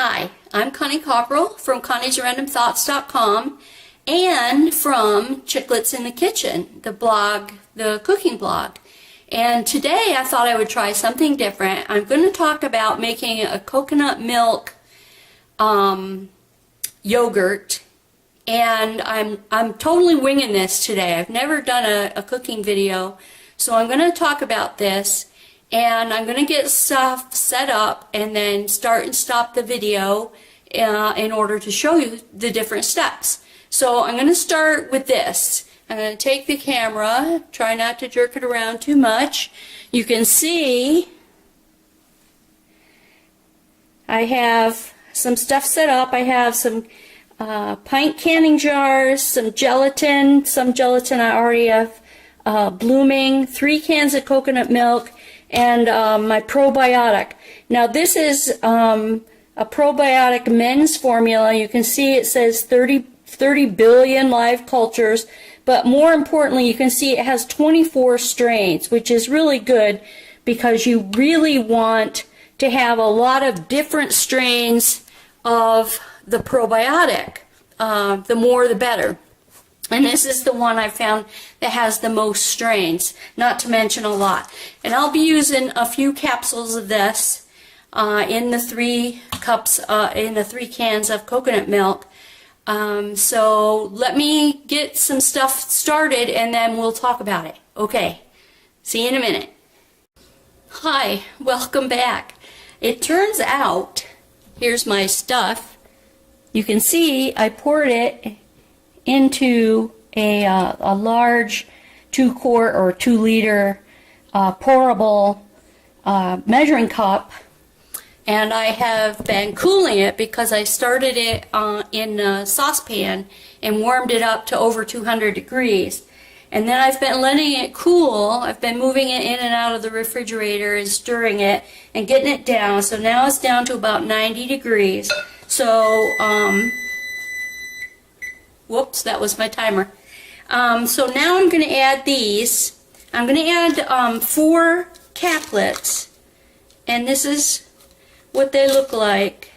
Hi, I'm Connie Cockrell from Connie'sRandomThoughts.com and from Chicklets in the Kitchen, the blog, the cooking blog. And today I thought I would try something different. I'm going to talk about making a coconut milk yogurt, and I'm totally winging this today. I've never done a cooking video, so I'm going to talk about this. And I'm going to get stuff set up and then start and stop the video in order to show you the different steps. So I'm going to start with this. I'm going to take the camera, try not to jerk it around too much. You can see I have some stuff set up. I have some pint canning jars, some gelatin I already have blooming, 3 cans of coconut milk, and my probiotic. Now this is a probiotic men's formula. You can see it says 30 billion live cultures, but more importantly you can see it has 24 strains, which is really good because you really want to have a lot of different strains of the probiotic. The more the better. And this is the one I found that has the most strains, not to mention a lot. And I'll be using a few capsules of this in the 3 cups, in the 3 cans of coconut milk. So let me get some stuff started and then we'll talk about it. Okay, see you in a minute. Hi, welcome back. It turns out, here's my stuff. You can see I poured it into a large 2-quart or 2-liter pourable measuring cup, and I have been cooling it because I started it in a saucepan and warmed it up to over 200 degrees, and then I've been letting it cool. I've been moving it in and out of the refrigerator and stirring it and getting it down, so now it's down to about 90 degrees. So whoops, that was my timer. So now I'm going to add these. I'm going to add 4 caplets, and this is what they look like.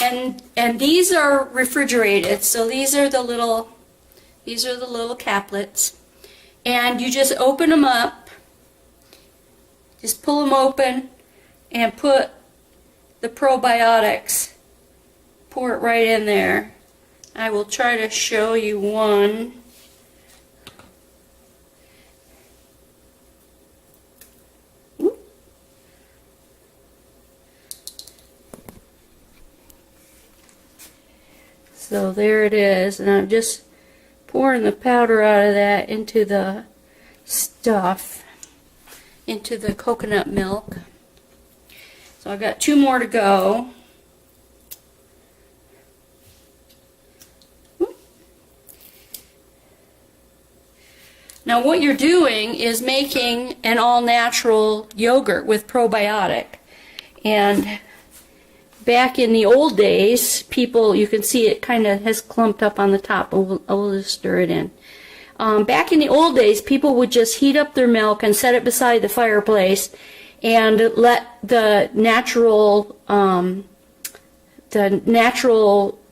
And these are refrigerated, so these are the little caplets. And you just open them up, just pull them open, and put the probiotics. Pour it right in there. I will try to show you one. So there it is, and I'm just pouring the powder out of that into the stuff, into the coconut milk. So I've got 2 more to go. Now what you're doing is making an all-natural yogurt with probiotic. And back in the old days, people, you can see it kind of has clumped up on the top. I'll just stir it in. Back in the old days, people would just heat up their milk and set it beside the fireplace and let the natural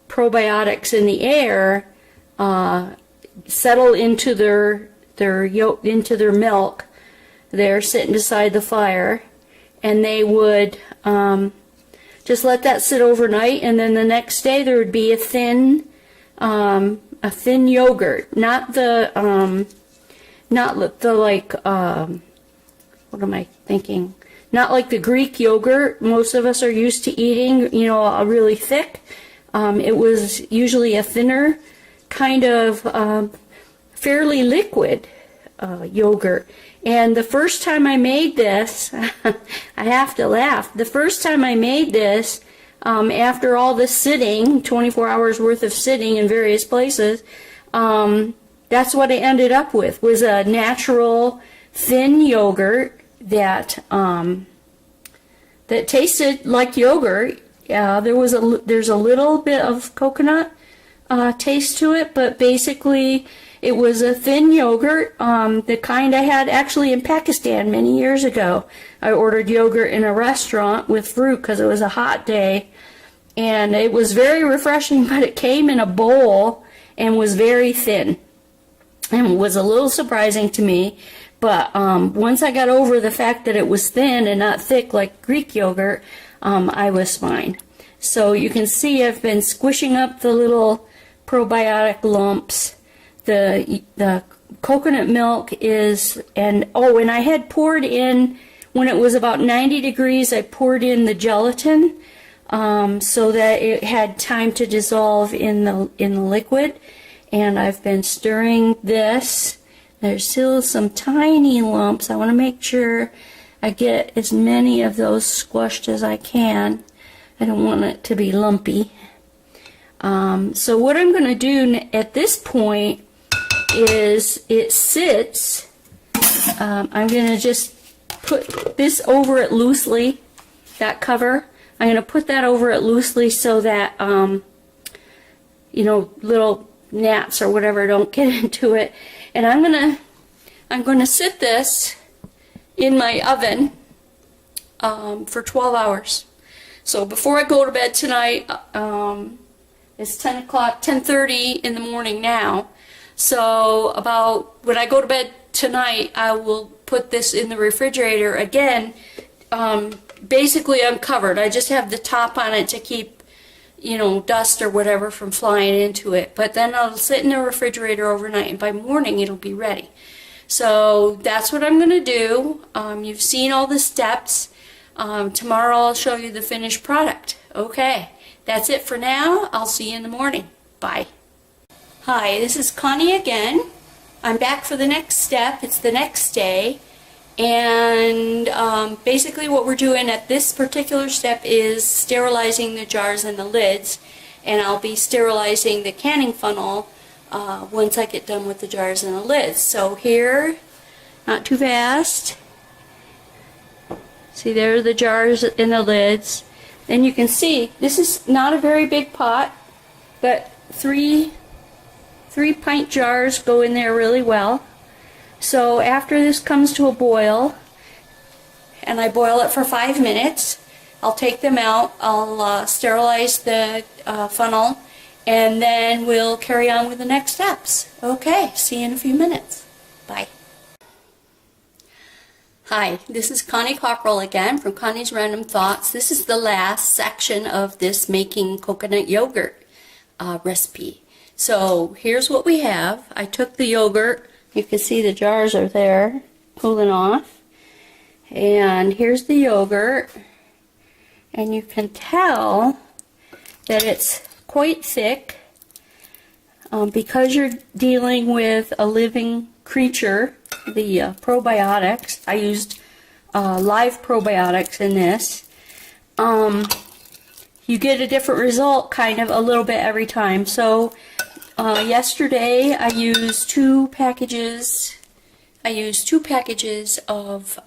probiotics in the air settle into their milk. They're sitting beside the fire, and they would just let that sit overnight, and then the next day there would be a thin yogurt, not the like what am I thinking? Not like the Greek yogurt most of us are used to eating, you know, a really thick. It was usually a thinner kind of fairly liquid yogurt. And the first time I made this, I have to laugh. The first time I made this, after all this sitting, 24 hours worth of sitting in various places, that's what I ended up with, was a natural thin yogurt that that tasted like yogurt. There's a little bit of coconut taste to it, but basically It was a thin yogurt, the kind I had actually in Pakistan many years ago. I ordered yogurt in a restaurant with fruit because it was a hot day, and it was very refreshing, but it came in a bowl and was very thin, and was a little surprising to me. But once I got over the fact that it was thin and not thick like Greek yogurt, I was fine. So you can see I've been squishing up the little probiotic lumps. The coconut milk is, and I had poured in, when it was about 90 degrees, I poured in the gelatin so that it had time to dissolve in the liquid. And I've been stirring this. There's still some tiny lumps. I want to make sure I get as many of those squashed as I can. I don't want it to be lumpy. So what I'm going to do at this point is it sits. I'm going to just put this over it loosely, that cover. I'm going to put that over it loosely so that, you know, little gnats or whatever don't get into it. And I'm going to sit this in my oven for 12 hours. So before I go to bed tonight, it's 10 o'clock, 10:30 in the morning now. So about when I go to bed tonight, I will put this in the refrigerator again, basically uncovered. I just have the top on it to keep, you know, dust or whatever from flying into it. But then I'll sit in the refrigerator overnight, and by morning it'll be ready. So that's what I'm going to do. You've seen all the steps. Tomorrow I'll show you the finished product. Okay, that's it for now. I'll see you in the morning. Bye. Hi, this is Connie again. I'm back for the next step. It's the next day. And basically what we're doing at this particular step is sterilizing the jars and the lids. And I'll be sterilizing the canning funnel once I get done with the jars and the lids. So here, not too fast. See, there are the jars and the lids. And you can see, this is not a very big pot, but three pint jars go in there really well. So after this comes to a boil, and I boil it for 5 minutes, I'll take them out, I'll sterilize the funnel, and then we'll carry on with the next steps. Okay, see you in a few minutes. Bye. Hi, this is Connie Cockrell again from Connie's Random Thoughts. This is the last section of this making coconut yogurt recipe. So here's what we have. I took the yogurt. You can see the jars are there, cooling off. And here's the yogurt. And you can tell that it's quite thick because you're dealing with a living creature, the probiotics. I used live probiotics in this. You get a different result kind of a little bit every time. So yesterday I used two packages of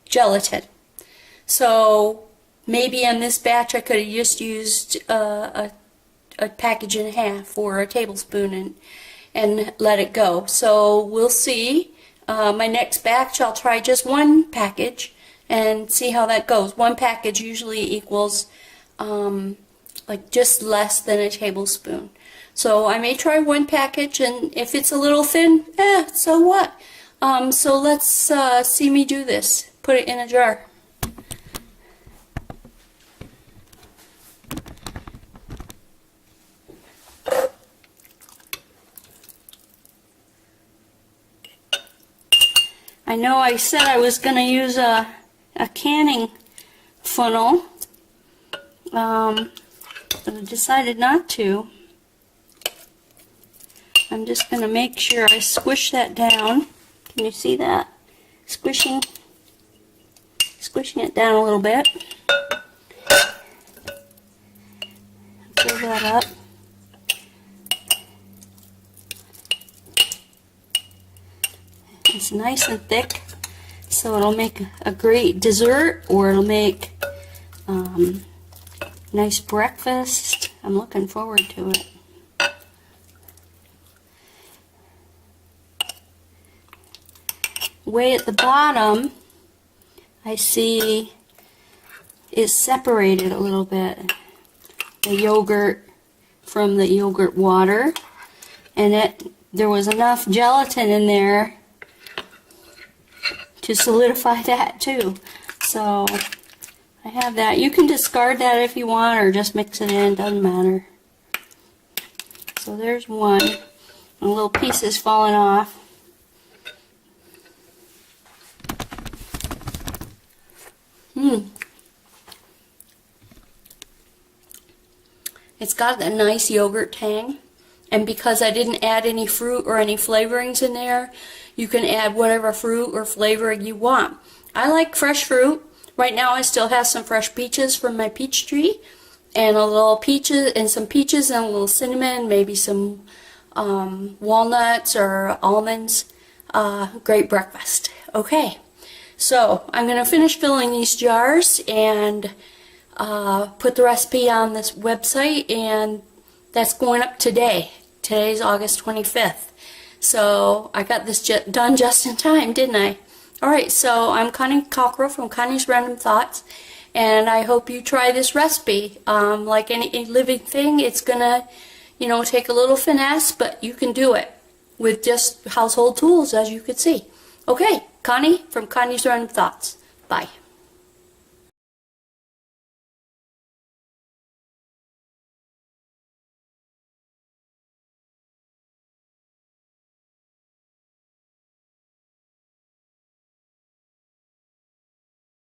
gelatin. So maybe on this batch I could have just used a package and a half or a tablespoon and let it go. So we'll see. My next batch I'll try just one package and see how that goes. One package usually equals like just less than a tablespoon. So I may try one package, and if it's a little thin, so what? So let's see me do this. Put it in a jar. I know I said I was going to use a canning funnel, but I decided not to. I'm just going to make sure I squish that down. Can you see that? Squishing it down a little bit. Fill that up. It's nice and thick, so it'll make a great dessert, or it'll make nice breakfast. I'm looking forward to it. way at the bottom, I see is separated a little bit. The yogurt from the yogurt water, and there was enough gelatin in there to solidify that too. So I have that. You can discard that if you want, or just mix it in, doesn't matter. So there's one. A little piece is falling off. It's got a nice yogurt tang, and because I didn't add any fruit or any flavorings in there, you can add whatever fruit or flavoring you want. I like fresh fruit. Right now I still have some fresh peaches from my peach tree, and a little peaches and some peaches and a little cinnamon, maybe some walnuts or almonds. Great breakfast. Okay, so I'm going to finish filling these jars and put the recipe on this website, and that's going up today. Today's August 25th. So I got this done just in time, didn't I? Alright, so I'm Connie Cockrell from Connie's Random Thoughts, and I hope you try this recipe. Like any living thing, it's gonna, take a little finesse, but you can do it with just household tools, as you could see. Okay, Connie from Connie's Random Thoughts. Bye.